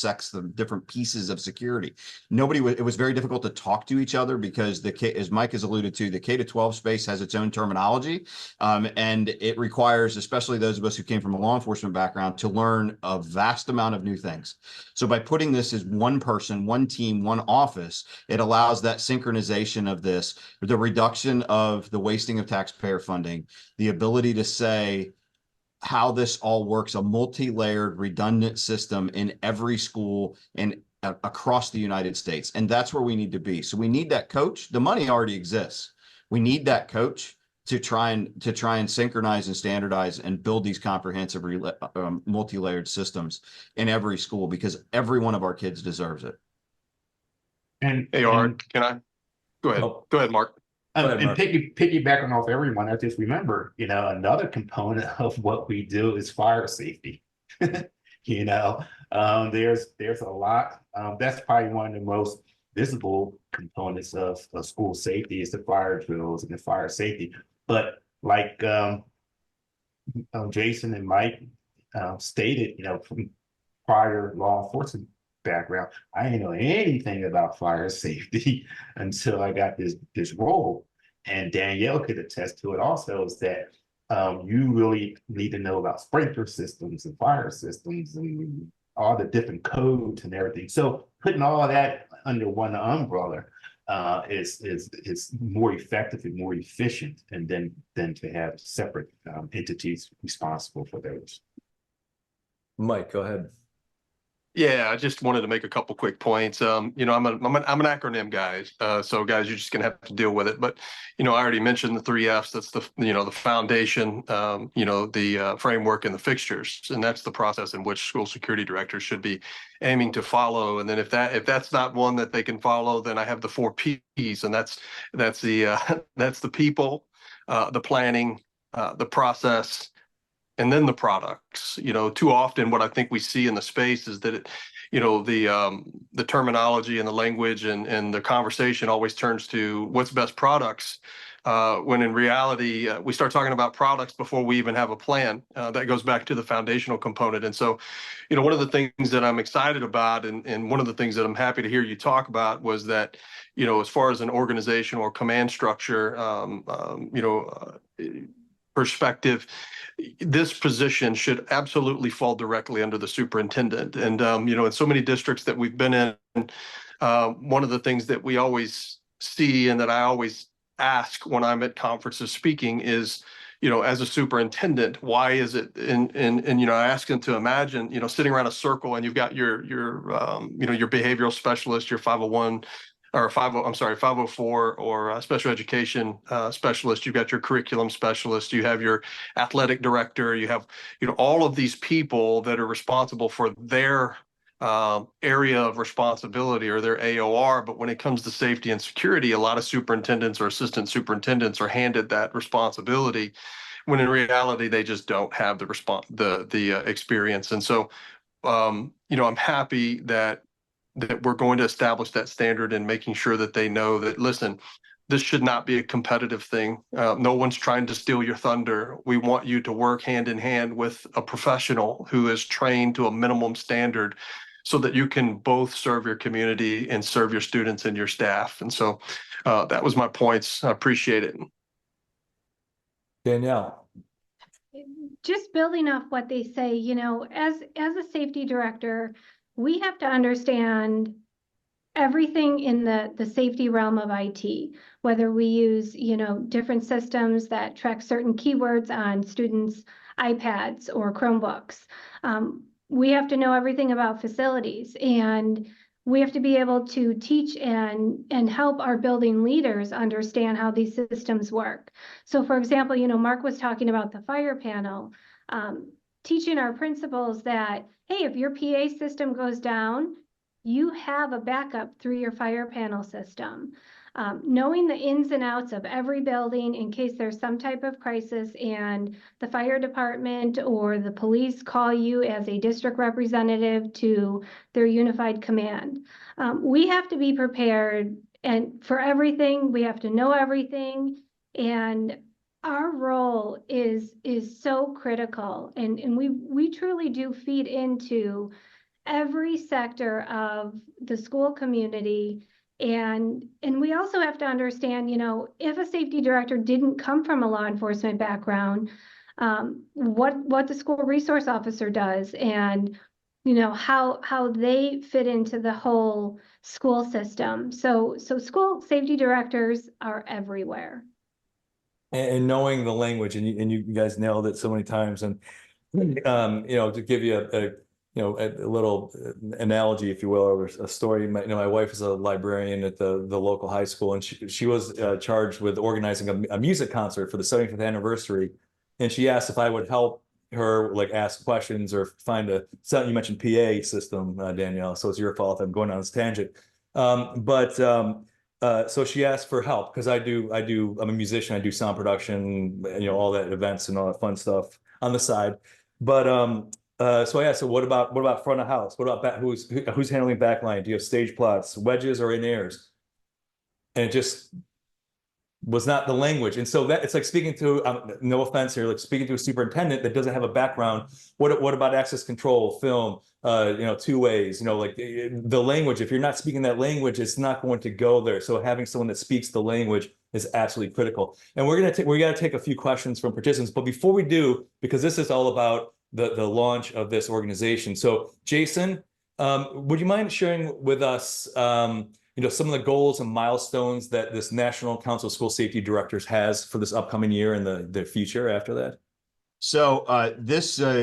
different pieces of security. It was very difficult to talk to each other because as Mike has alluded to, the K-12 space has its own terminology. And it requires, especially those of us who came from a law enforcement background, to learn a vast amount of new things. So by putting this as one person, one team, one office, it allows that synchronization of this, the reduction of the wasting of taxpayer funding, the ability to say how this all works, a multi-layered, redundant system in every school and across the United States. And that's where we need to be. So we need that coach. The money already exists. We need that coach to try and synchronize and standardize and build these comprehensive multi-layered systems in every school, because every one of our kids deserves it. And Hey, Art, can I? Go ahead. Oh. Go ahead, Mark. And piggybacking off everyone, I just remember, another component of what we do is fire safety. There's a lot. That's probably one of the most visible components of school safety is the fire drills and the fire safety. But like Jason and Mike stated, prior law enforcement background. I didn't know anything about fire safety until I got this role. And Danielle could attest to it also, is that you really need to know about sprinkler systems and fire systems and all the different codes and everything. So putting all that under one umbrella is more effective and more efficient, and than to have separate entities responsible for those. Mike, go ahead. Yeah, I just wanted to make a couple quick points. I'm an acronym guy, so guys, you're just gonna have to deal with it. But I already mentioned the 3 Fs. That's the the foundation, the framework and the fixtures, and that's the process in which school security directors should be aiming to follow. And then if that's not one that they can follow, then I have the 4 Ps, and that's the that's the people, the planning, the process, and then the products. Too often what I think we see in the space is that the terminology and the language and the conversation always turns to what's best products, when in reality we start talking about products before we even have a plan. That goes back to the foundational component. And so one of the things that I'm excited about, and one of the things that I'm happy to hear you talk about, was that as far as an organization or command structure perspective, this position should absolutely fall directly under the superintendent. And in so many districts that we've been in, one of the things that we always see and that I always ask when I'm at conferences speaking is, as a superintendent, why is it? And I ask them to imagine, sitting around a circle, and you've got your behavioral specialist, your 501 or 504 or a special education specialist. You've got your curriculum specialist. You have your athletic director. You have, all of these people that are responsible for their area of responsibility or their AOR. But when it comes to safety and security, a lot of superintendents or assistant superintendents are handed that responsibility, when in reality they just don't have the experience. And so, I'm happy that we're going to establish that standard and making sure that they know that, listen, this should not be a competitive thing. No one's trying to steal your thunder. We want you to work hand in hand with a professional who is trained to a minimum standard, so that you can both serve your community and serve your students and your staff. And so that was my points. I appreciate it. Danielle. Just building off what they say, as a safety director, we have to understand everything in the safety realm of IT, whether we use, different systems that track certain keywords on students' iPads or Chromebooks. We have to know everything about facilities, and we have to be able to teach and help our building leaders understand how these systems work. So for example, Mark was talking about the fire panel, teaching our principals that, hey, if your PA system goes down, you have a backup through your fire panel system. Knowing the ins and outs of every building in case there's some type of crisis and the fire department or the police call you as a district representative to their unified command. We have to be prepared, and for everything, we have to know everything. And our role is so critical, and we truly do feed into every sector of the school community. And we also have to understand, if a safety director didn't come from a law enforcement background, what the school resource officer does, and how they fit into the whole school system. So school safety directors are everywhere. And knowing the language, and you guys nailed it so many times. And to give you a little analogy, if you will, or a story. My wife is a librarian at the local high school, and she was charged with organizing a music concert for the 75th anniversary. And she asked if I would help her, ask questions or find you mentioned PA system, Danielle, so it's your fault I'm going on this tangent. So she asked for help because I'm a musician, I do sound production, all that events and all that fun stuff on the side. But so I asked, so what about front of house? What about who's handling backline? Do you have stage plots, wedges, or in-airs? And it just was not the language. And so that it's like speaking to, no offense here, like speaking to a superintendent that doesn't have a background. What about access control, film, two ways, like the language, if you're not speaking that language, it's not going to go there. So having someone that speaks the language is absolutely critical. And we're going to take a few questions from participants, but before we do, because this is all about the launch of this organization. So Jason, would you mind sharing with us, some of the goals and milestones that this National Council of School Safety Directors has for this upcoming year and the future after that? So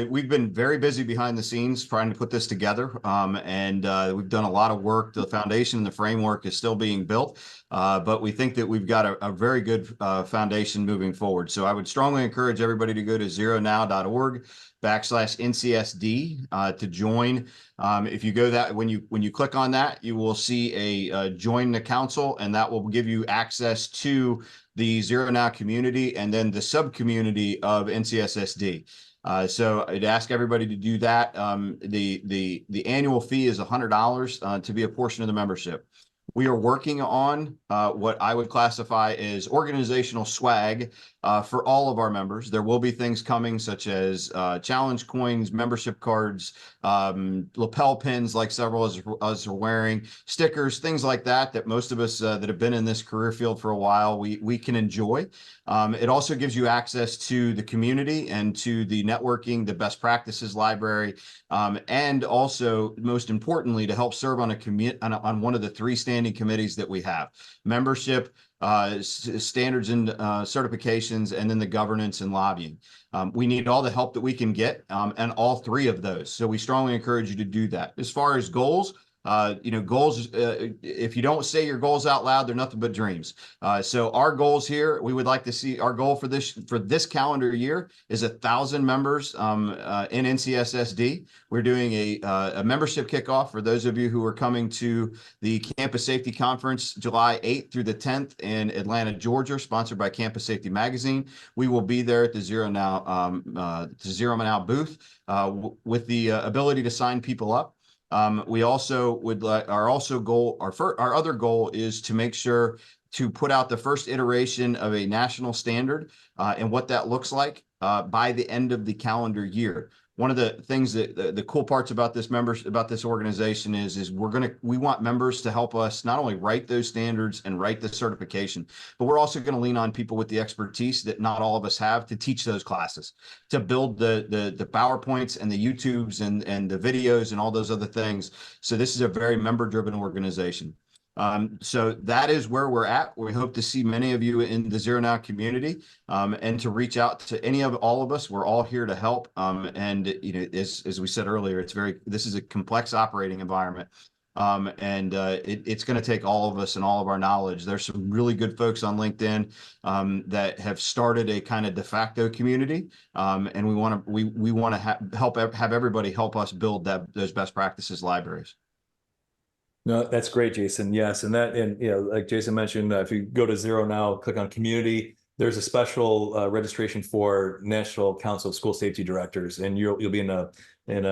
we've been very busy behind the scenes trying to put this together, and we've done a lot of work. The foundation and the framework is still being built, but we think that we've got a very good foundation moving forward. So I would strongly encourage everybody to go to zeronow.org/NCSD to join. If you go when you click on that, you will see a join the council, and that will give you access to the ZeroNow community and then the sub community of NCSSD. So I'd ask everybody to do that. The annual fee is $100 to be a portion of the membership. We are working on what I would classify as organizational swag for all of our members. There will be things coming such as challenge coins, membership cards, lapel pins like several of us are wearing, stickers, things like that most of us that have been in this career field for a while, we can enjoy. It also gives you access to the community and to the networking, the best practices library, and also, most importantly, to help serve on on one of the 3 standing committees that we have: membership, standards and certifications, and then the governance and lobbying. We need all the help that we can get, and all 3 of those. So we strongly encourage you to do that. As far as goals, goals, if you don't say your goals out loud, they're nothing but dreams. So our goals here, we would like to see, our goal for this calendar year is 1,000 members in NCSSD. We're doing a membership kickoff for those of you who are coming to the Campus Safety Conference July 8th through the 10th in Atlanta, Georgia, sponsored by Campus Safety Magazine. We will be there at the ZeroNow booth with the ability to sign people up. We also would like our other goal is to make sure to put out the first iteration of a national standard and what that looks like by the end of the calendar year. One of the things that the cool parts about this organization is we want members to help us not only write those standards and write the certification, but we're also going to lean on people with the expertise that not all of us have to teach those classes, to build the PowerPoints and the YouTubes and the videos and all those other things. So this is a very member-driven organization. So that is where we're at. We hope to see many of you in the ZeroNow community, and to reach out to all of us. We're all here to help. And as we said earlier, this is a complex operating environment. It's going to take all of us and all of our knowledge. There's some really good folks on LinkedIn that have started a kind of de facto community, and we want to have everybody help us build those best practices libraries. No, that's great, Jason. Yes, and like Jason mentioned, if you go to ZeroNow, click on community, there's a special registration for National Council of School Safety Directors, and you'll be in a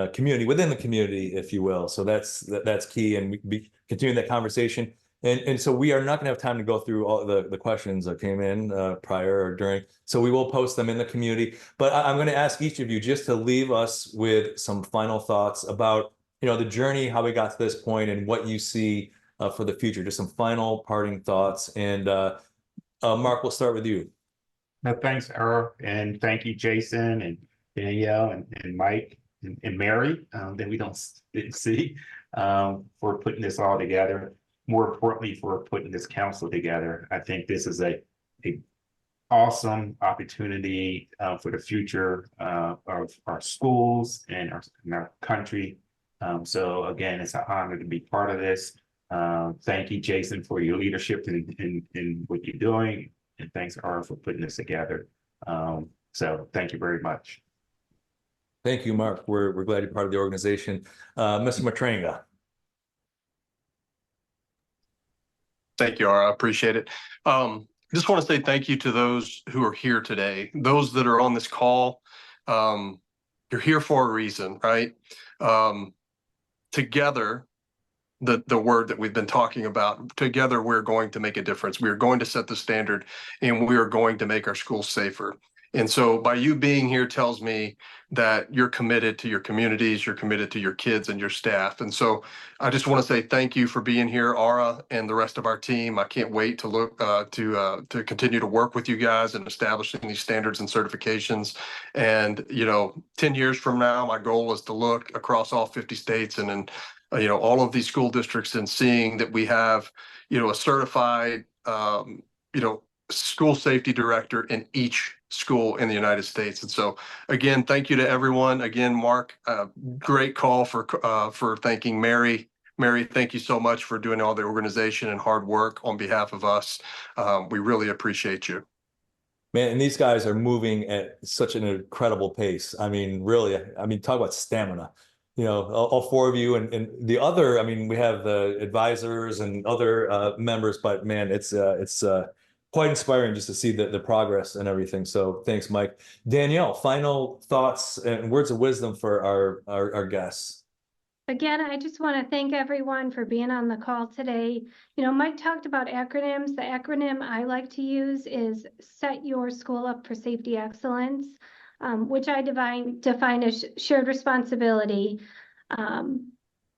community within the community, if you will. So that's key, and we be continuing that conversation. And so we are not going to have time to go through all the questions that came in prior or during. So we will post them in the community. But I'm going to ask each of you just to leave us with some final thoughts about the journey, how we got to this point, and what you see for the future. Just some final parting thoughts. And Mark, we'll start with you. No, thanks, Ara, and thank you, Jason and Danielle and Mike and Mary that we didn't see for putting this all together. More importantly, for putting this council together. I think this is a awesome opportunity for the future of our schools and our country. So again, it's an honor to be part of this. Thank you, Jason, for your leadership in what you're doing. And thanks, Ara, for putting this together. So thank you very much. Thank you, Mark. We're glad you're part of the organization. Mr. Matranga. Thank you, Ara. I appreciate it. Just want to say thank you to those who are here today. Those that are on this call, you're here for a reason, right? Together, the word that we've been talking about. Together, we're going to make a difference. We are going to set the standard, and we are going to make our schools safer. And so by you being here tells me that you're committed to your communities, you're committed to your kids and your staff. And so I just want to say thank you for being here, Ara, and the rest of our team. I can't wait to look to continue to work with you guys in establishing these standards and certifications. And, 10 years from now, my goal is to look across all 50 states and then, all of these school districts and seeing that we have, a certified, school safety director in each school in the United States. And so again, thank you to everyone. Again, Mark, great call for thanking Mary. Mary, thank you so much for doing all the organization and hard work on behalf of us. We really appreciate you. Man, and these guys are moving at such an incredible pace. I mean, really, talk about stamina. All four of you and the other, we have the advisors and other members, but man, it's quite inspiring just to see the progress and everything. So thanks, Mike. Danielle, final thoughts and words of wisdom for our guests. Again, I just want to thank everyone for being on the call today. Mike talked about acronyms. The acronym I like to use is Set Your School Up for Safety Excellence, which I define as shared responsibility,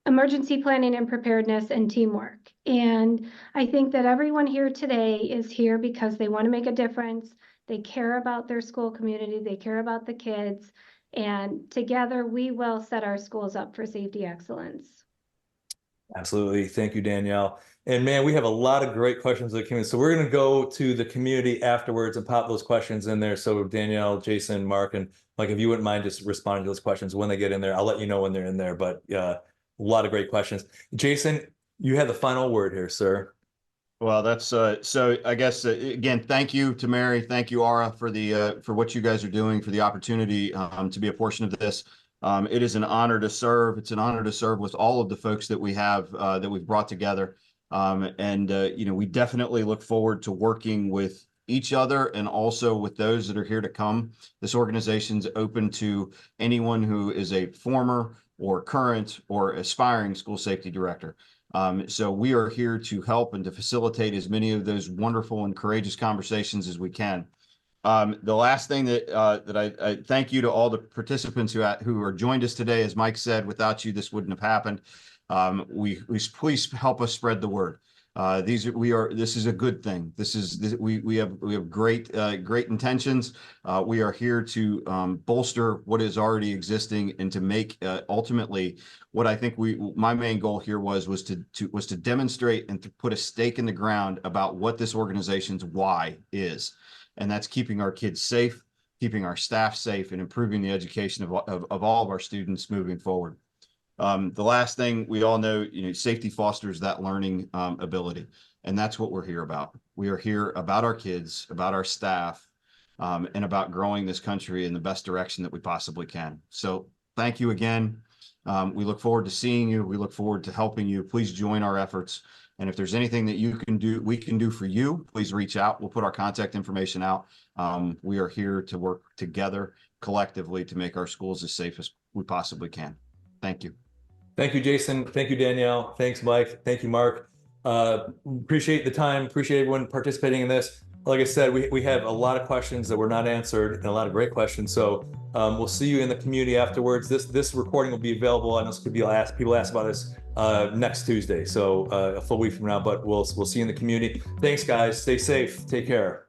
emergency planning and preparedness, and teamwork. And I think that everyone here today is here because they want to make a difference. They care about their school community. They care about the kids. And together we will set our schools up for safety excellence. Absolutely. Thank you, Danielle. And man, we have a lot of great questions that came in. So we're going to go to the community afterwards and pop those questions in there. So Danielle, Jason, Mark, and Mike, if you wouldn't mind just responding to those questions when they get in there, I'll let you know when they're in there. But a lot of great questions. Jason, you have the final word here, sir. Well, that's so I guess again, thank you to Mary, thank you, Ara, for for what you guys are doing, for the opportunity to be a portion of this. It is an honor to serve. It's an honor to serve with all of the folks that we have that we've brought together, we definitely look forward to working with each other and also with those that are here to come. This organization's open to anyone who is a former or current or aspiring school safety director. So we are here to help and to facilitate as many of those wonderful and courageous conversations as we can. The last thing that I thank you to all the participants who are joined us today. As Mike said, without you, this wouldn't have happened. Please help us spread the word. This is a good thing. We have great intentions. We are here to bolster what is already existing and to make ultimately what I think my main goal here was to demonstrate and to put a stake in the ground about what this organization's why is, and that's keeping our kids safe, keeping our staff safe, and improving the education of all of our students moving forward. The last thing we all know, safety fosters that learning ability, and that's what we're here about. We are here about our kids, about our staff, and about growing this country in the best direction that we possibly can. So thank you again. We look forward to seeing you. We look forward to helping you. Please join our efforts. And if there's anything that we can do for you, please reach out. We'll put our contact information out. We are here to work together collectively to make our schools as safe as we possibly can. Thank you. Thank you, Jason. Thank you, Danielle. Thanks, Mike. Thank you, Mark. Appreciate the time. Appreciate everyone participating in this. Like I said, we have a lot of questions that were not answered and a lot of great questions. So we'll see you in the community afterwards. This recording will be available. I know people ask about this next Tuesday, so a full week from now. But we'll see you in the community. Thanks, guys. Stay safe. Take care.